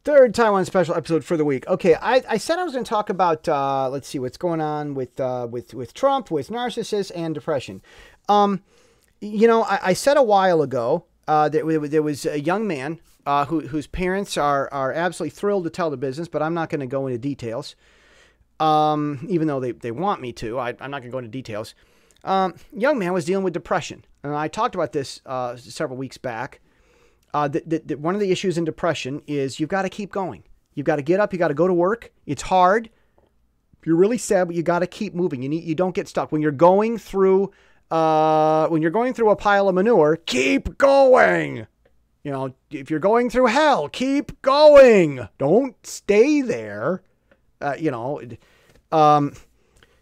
Third Taiwan special episode for the week. Okay, I said I was going to talk about let's see what's going on with Trump, with narcissists and depression. I said a while ago that there was a young man whose parents are absolutely thrilled to tell the business, but I'm not going to go into details. Even though they want me to, I'm not going to go into details. Young man was dealing with depression, and I talked about this several weeks back. That one of the issues in depression is you've got to keep going. You've got to get up. You got to go to work. It's hard. You're really sad, but you got to keep moving. You don't get stuck when you're going through a pile of manure. Keep going. If you're going through hell, keep going. Don't stay there.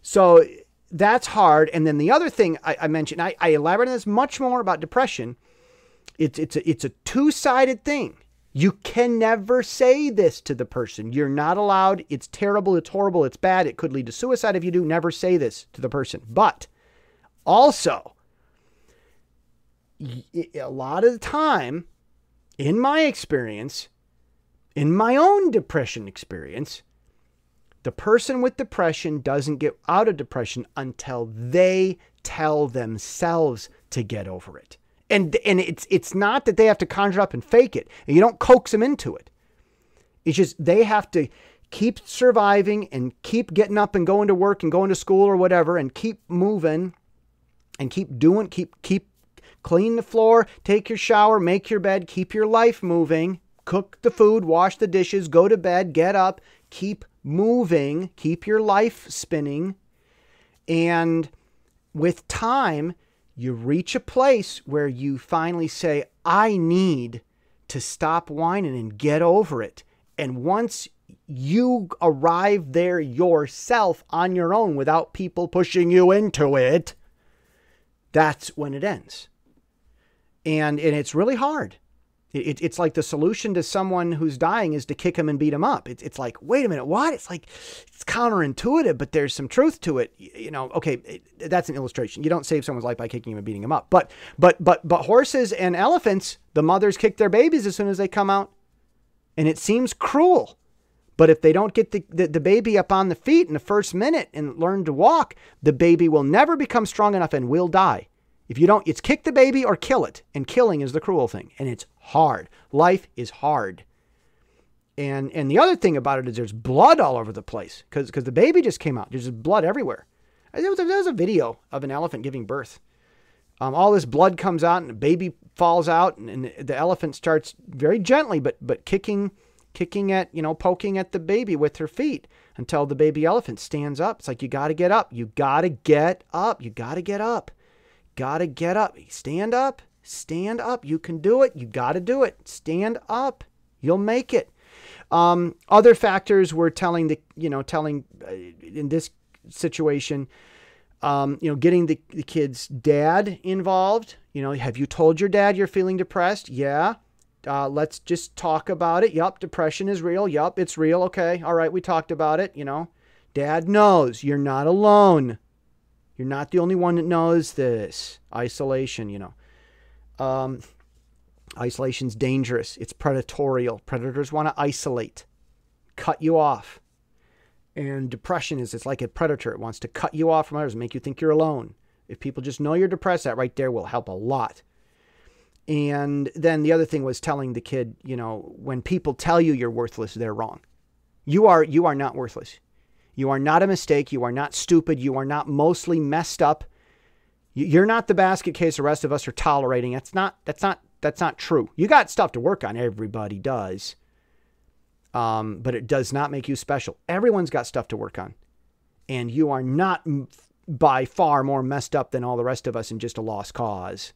So that's hard. And then the other thing I mentioned, I elaborated on this much more about depression. It's a two-sided thing. You can never say this to the person. You're not allowed. It's terrible. It's horrible. It's bad. It could lead to suicide if you do. Never say this to the person. But also, a lot of the time, in my experience, in my own depression experience, the person with depression doesn't get out of depression until they tell themselves to get over it. And it's not that they have to conjure up and fake it. And you don't coax them into it. It's just they have to keep surviving and keep getting up and going to work and going to school or whatever and keep moving and keep doing, keep clean the floor, take your shower, make your bed, keep your life moving, cook the food, wash the dishes, go to bed, get up, keep moving, keep your life spinning. And with time, you reach a place where you finally say, I need to stop whining and get over it. And once you arrive there yourself on your own without people pushing you into it, that's when it ends. And it's really hard. It's like the solution to someone who's dying is to kick him and beat him up. It's like, wait a minute, what? It's like, it's counterintuitive, but there's some truth to it. Okay, that's an illustration. You don't save someone's life by kicking him and beating him up. But horses and elephants, the mothers kick their babies as soon as they come out. And it seems cruel. But if they don't get the baby up on the feet in the first minute and learn to walk, the baby will never become strong enough and will die. If you don't, it's kick the baby or kill it. And killing is the cruel thing. And it's hard. Life is hard. And the other thing about it is there's blood all over the place. Because the baby just came out. There's just blood everywhere. There was a video of an elephant giving birth. All this blood comes out and the baby falls out. And the elephant starts very gently, but kicking at, poking at the baby with her feet until the baby elephant stands up. It's like, you got to get up. You got to get up. You got to get up. Got to get up. Stand up. Stand up. You can do it. You got to do it. Stand up. You'll make it. Other factors were telling in this situation, getting the kid's dad involved. Have you told your dad you're feeling depressed? Yeah. Let's just talk about it. Yup. Depression is real. Yup. It's real. Okay. All right. We talked about it. Dad knows you're not alone. You're not the only one that knows this. Isolation, Isolation's dangerous. It's predatorial. Predators want to isolate, cut you off. And depression it's like a predator. It wants to cut you off from others, make you think you're alone. If people just know you're depressed, that right there will help a lot. And then the other thing was telling the kid, when people tell you you're worthless, they're wrong. You are not worthless. You are not a mistake. You are not stupid. You are not mostly messed up. You're not the basket case the rest of us are tolerating. That's not true. You got stuff to work on. Everybody does. But it does not make you special. Everyone's got stuff to work on. And you are not by far more messed up than all the rest of us in just a lost cause.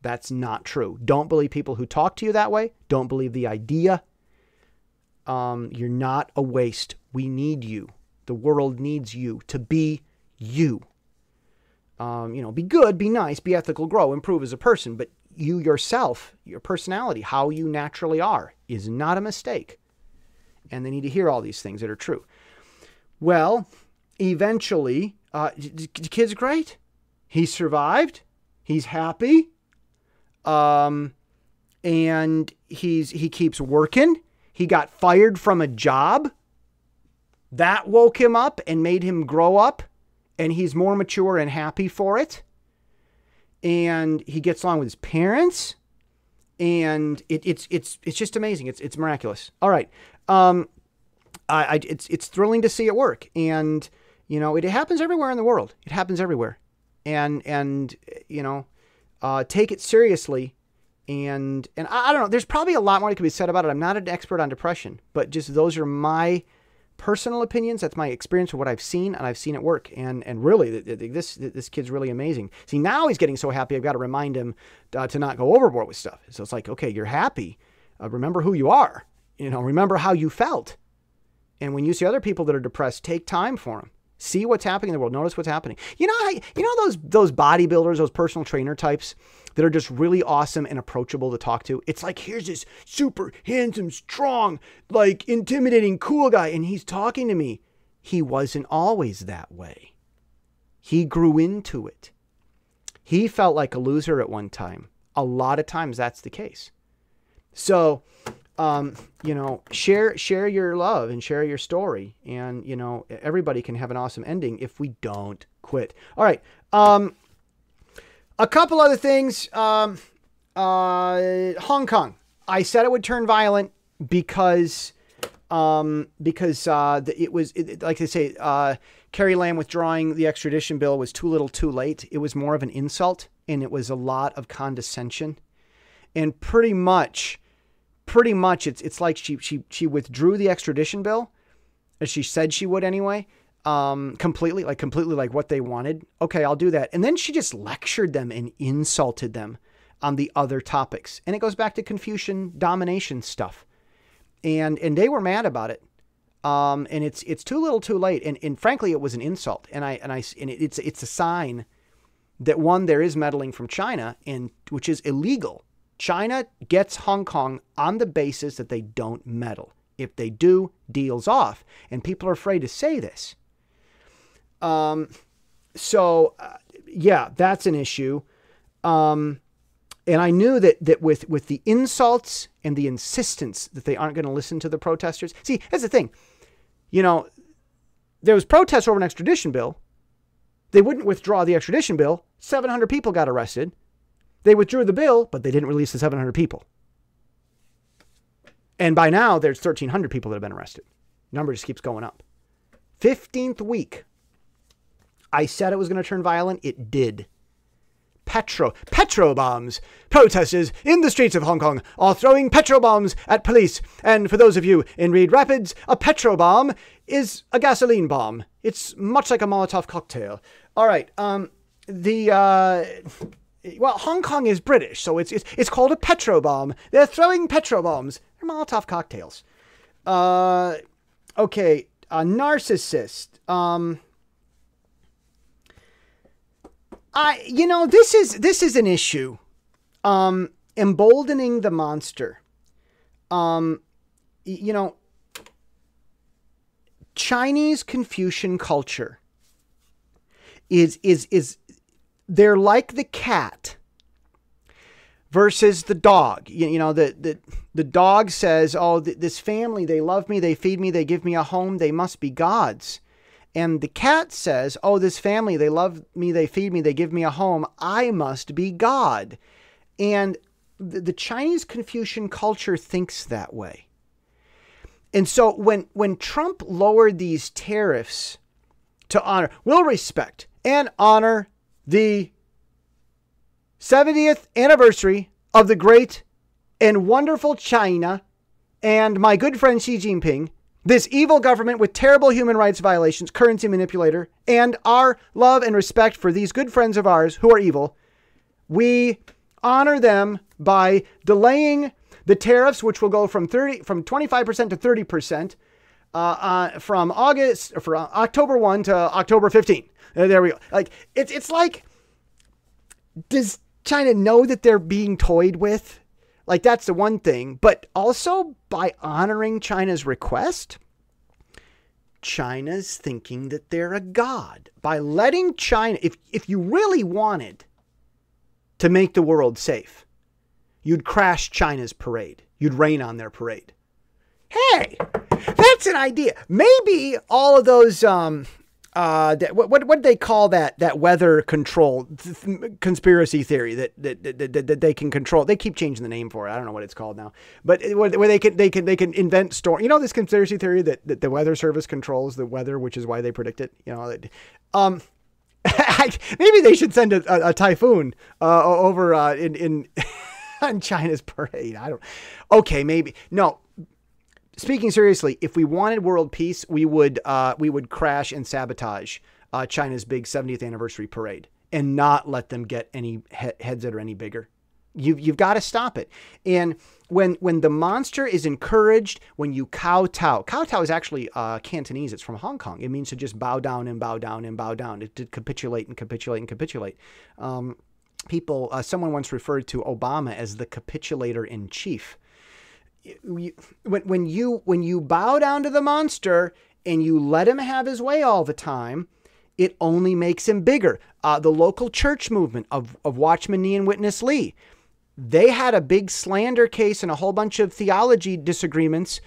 That's not true. Don't believe people who talk to you that way. Don't believe the idea. You're not a waste. We need you. The world needs you to be you. Be good, be nice, be ethical, grow, improve as a person. But you yourself, your personality, how you naturally are, is not a mistake. And they need to hear all these things that are true. Well, eventually, the kid's great. He survived. He's happy. And he keeps working. He got fired from a job. That woke him up and made him grow up, and he's more mature and happy for it. And he gets along with his parents, and it's just amazing. It's miraculous. All right. It's thrilling to see it work. And, you know, it happens everywhere in the world. It happens everywhere. And you know, take it seriously. And I don't know, there's probably a lot more that could be said about it. I'm not an expert on depression, but just those are my personal opinions. That's my experience of what I've seen, and I've seen it work. And really, this kid's really amazing. See, now he's getting so happy, I've got to remind him to not go overboard with stuff. So it's like, okay, you're happy. Remember who you are. You know, remember how you felt. And when you see other people that are depressed, take time for them. See what's happening in the world. Notice what's happening. You know those bodybuilders, those personal trainer types that are just really awesome and approachable to talk to. It's like, here's this super handsome, strong, like intimidating, cool guy, and he's talking to me. He wasn't always that way. He grew into it. He felt like a loser at one time. A lot of times that's the case. So, you know, share your love and share your story. And, you know, everybody can have an awesome ending if we don't quit. All right. A couple other things. Hong Kong. I said it would turn violent because it was, like they say, Carrie Lam withdrawing the extradition bill was too little too late. It was more of an insult, and it was a lot of condescension. And pretty much it's like she withdrew the extradition bill, as she said she would anyway, completely like what they wanted. Okay, I'll do that. And then she just lectured them and insulted them on the other topics. And it goes back to Confucian domination stuff. And they were mad about it. And it's too little too late. And frankly, it was an insult. And it's a sign that, one, there is meddling from China, and which is illegal. China gets Hong Kong on the basis that they don't meddle. If they do, deal's off. And people are afraid to say this. Yeah, that's an issue. And I knew that with the insults and the insistence that they aren't going to listen to the protesters. See, that's the thing. You know, there was protests over an extradition bill. They wouldn't withdraw the extradition bill. 700 people got arrested. They withdrew the bill, but they didn't release the 700 people. And by now, there's 1,300 people that have been arrested. Number just keeps going up. 15th week. I said it was going to turn violent. It did. Petrol Bombs. Protesters in the streets of Hong Kong are throwing petrol bombs at police. And for those of you in Reed Rapids, a petrol bomb is a gasoline bomb. It's much like a Molotov cocktail. All right. Well, Hong Kong is British, so it's called a petrol bomb. They're throwing petrol bombs. They're Molotov cocktails. Okay. A narcissist. This is an issue. Emboldening the monster. Chinese Confucian culture is they're like the cat versus the dog. The dog says, oh, this family, they love me, they feed me, they give me a home, they must be gods. And the cat says, oh, this family, they love me, they feed me, they give me a home, I must be God. And the Chinese Confucian culture thinks that way. And so when Trump lowered these tariffs to honor, we'll respect and honor the 70th anniversary of the great and wonderful China and my good friend Xi Jinping, this evil government with terrible human rights violations, currency manipulator, and our love and respect for these good friends of ours who are evil, we honor them by delaying the tariffs, which will go from 25% to 30%, from October 1 to October 15. There we go. Like it's like, does China know that they're being toyed with? Like, that's the one thing. But also, by honoring China's request, China's thinking that they're a god. By letting China, if you really wanted to make the world safe, you'd crash China's parade. You'd rain on their parade. Hey, that's an idea. Maybe all of those, what do they call that weather control conspiracy theory that they can control? They keep changing the name for it. I don't know what it's called now, but where they can invent storm. You know, this conspiracy theory that the weather service controls the weather, which is why they predict it. You know, maybe they should send a typhoon over in on China's parade. Okay, maybe no. Speaking seriously, if we wanted world peace, we would crash and sabotage China's big 70th anniversary parade and not let them get any heads that are any bigger. You've got to stop it. And when the monster is encouraged, when you kowtow is actually Cantonese. It's from Hong Kong. It means to just bow down and bow down and bow down, to capitulate and capitulate and capitulate. Someone once referred to Obama as the capitulator in chief. When you bow down to the monster and you let him have his way all the time, it only makes him bigger. The local church movement of Watchman Nee and Witness Lee, they had a big slander case and a whole bunch of theology disagreements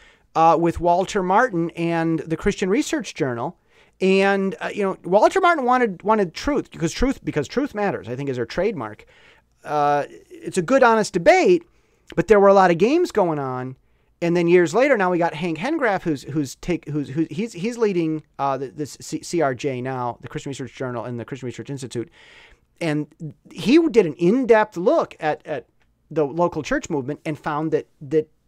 with Walter Martin and the Christian Research Journal. And Walter Martin wanted truth because truth matters, I think, is their trademark. It's a good, honest debate. But there were a lot of games going on, and then years later, now we got Hank Hengraf, he's leading this CRJ now, the Christian Research Journal and the Christian Research Institute, and he did an in-depth look at the local church movement and found that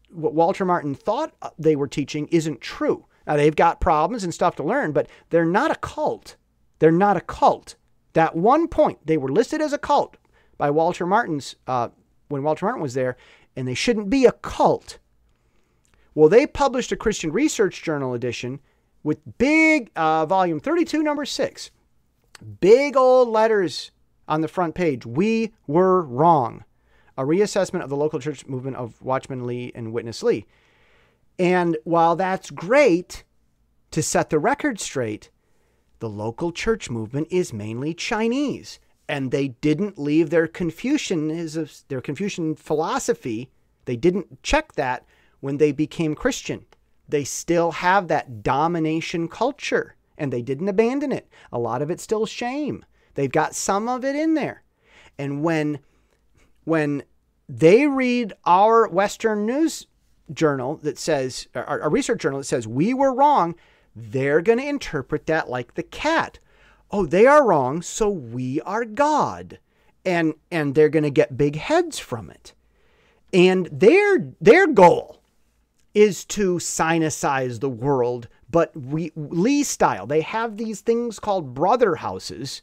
what Walter Martin thought they were teaching isn't true. Now they've got problems and stuff to learn, but they're not a cult. They're not a cult. That one point, they were listed as a cult by Walter Martin's when Walter Martin was there. And they shouldn't be a cult. Well, they published a Christian Research Journal edition with big, volume 32, number 6. Big old letters on the front page. We were wrong. A reassessment of the local church movement of Watchman Lee and Witness Lee. And while that's great to set the record straight, the local church movement is mainly Chinese. And they didn't leave their Confucian philosophy. They didn't check that when they became Christian. They still have that domination culture, and they didn't abandon it. A lot of it's still shame. They've got some of it in there. And when they read our Western news journal that says, our research journal that says we were wrong, they're going to interpret that like the cat. Oh, they are wrong, so we are God. And they're going to get big heads from it. And their goal is to sinicize the world, but Lee style. They have these things called brother houses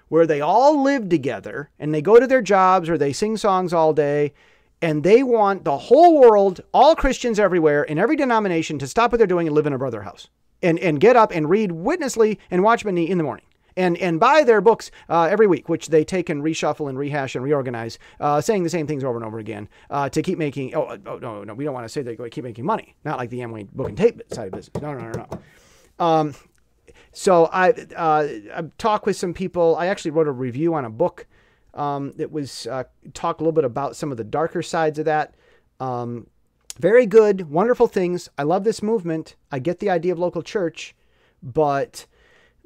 where they all live together and they go to their jobs or they sing songs all day. And they want the whole world, all Christians everywhere, in every denomination, to stop what they're doing and live in a brother house. And get up and read Witness Lee and Watchman Nee in the morning. And buy their books every week, which they take and reshuffle and rehash and reorganize, saying the same things over and over again to keep making, no, we don't want to say they keep making money. Not like the Amway book and tape side of business. No. So I've talked with some people. I actually wrote a review on a book that was talk a little bit about some of the darker sides of that. Very good, wonderful things. I love this movement. I get the idea of local church, but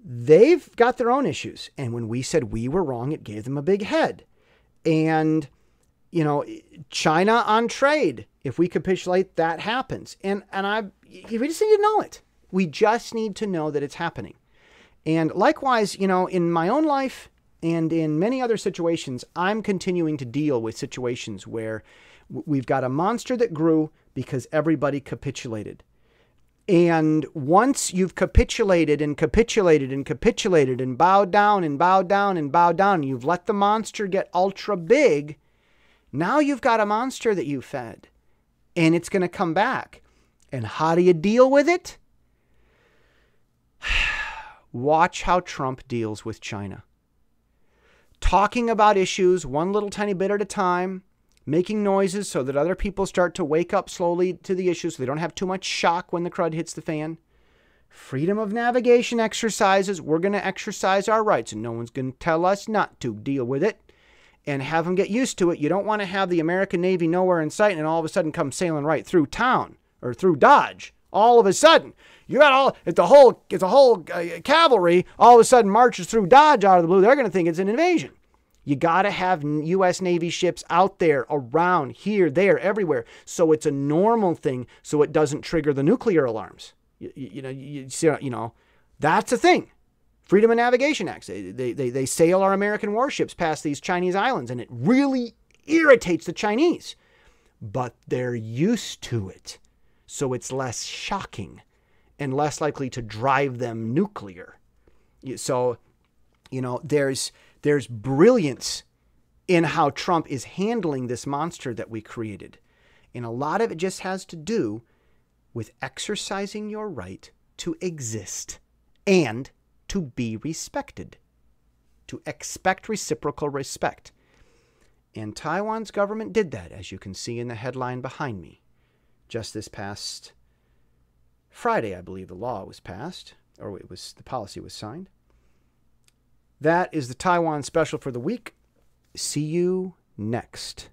they've got their own issues. And when we said we were wrong, it gave them a big head. And, China on trade, if we capitulate, that happens. And we just need to know it. We just need to know that it's happening. And likewise, in my own life and in many other situations, I'm continuing to deal with situations where we've got a monster that grew because everybody capitulated. And once you've capitulated and capitulated and capitulated and bowed down and bowed down and bowed down, you've let the monster get ultra big, now you've got a monster that you fed. And it's going to come back. And how do you deal with it? Watch how Trump deals with China. Talking about issues one little tiny bit at a time, making noises so that other people start to wake up slowly to the issue so they don't have too much shock when the crud hits the fan. Freedom of navigation exercises. We're going to exercise our rights and no one's going to tell us not to. Deal with it and have them get used to it. You don't want to have the American Navy nowhere in sight and all of a sudden come sailing right through town or through Dodge. All of a sudden, you got all, if the whole cavalry all of a sudden marches through Dodge out of the blue, they're going to think it's an invasion. You got to have U.S. Navy ships out there, around, here, there, everywhere. So it's a normal thing, so it doesn't trigger the nuclear alarms. You know, that's a thing. Freedom of Navigation Acts. They sail our American warships past these Chinese islands, and it really irritates the Chinese. But they're used to it. So it's less shocking and less likely to drive them nuclear. So, you know, there's brilliance in how Trump is handling this monster that we created. And a lot of it just has to do with exercising your right to exist and to be respected, to expect reciprocal respect. And Taiwan's government did that, as you can see in the headline behind me. Just this past Friday, I believe the law was passed, or the policy was signed. That is the Taiwan special for the week. See you next.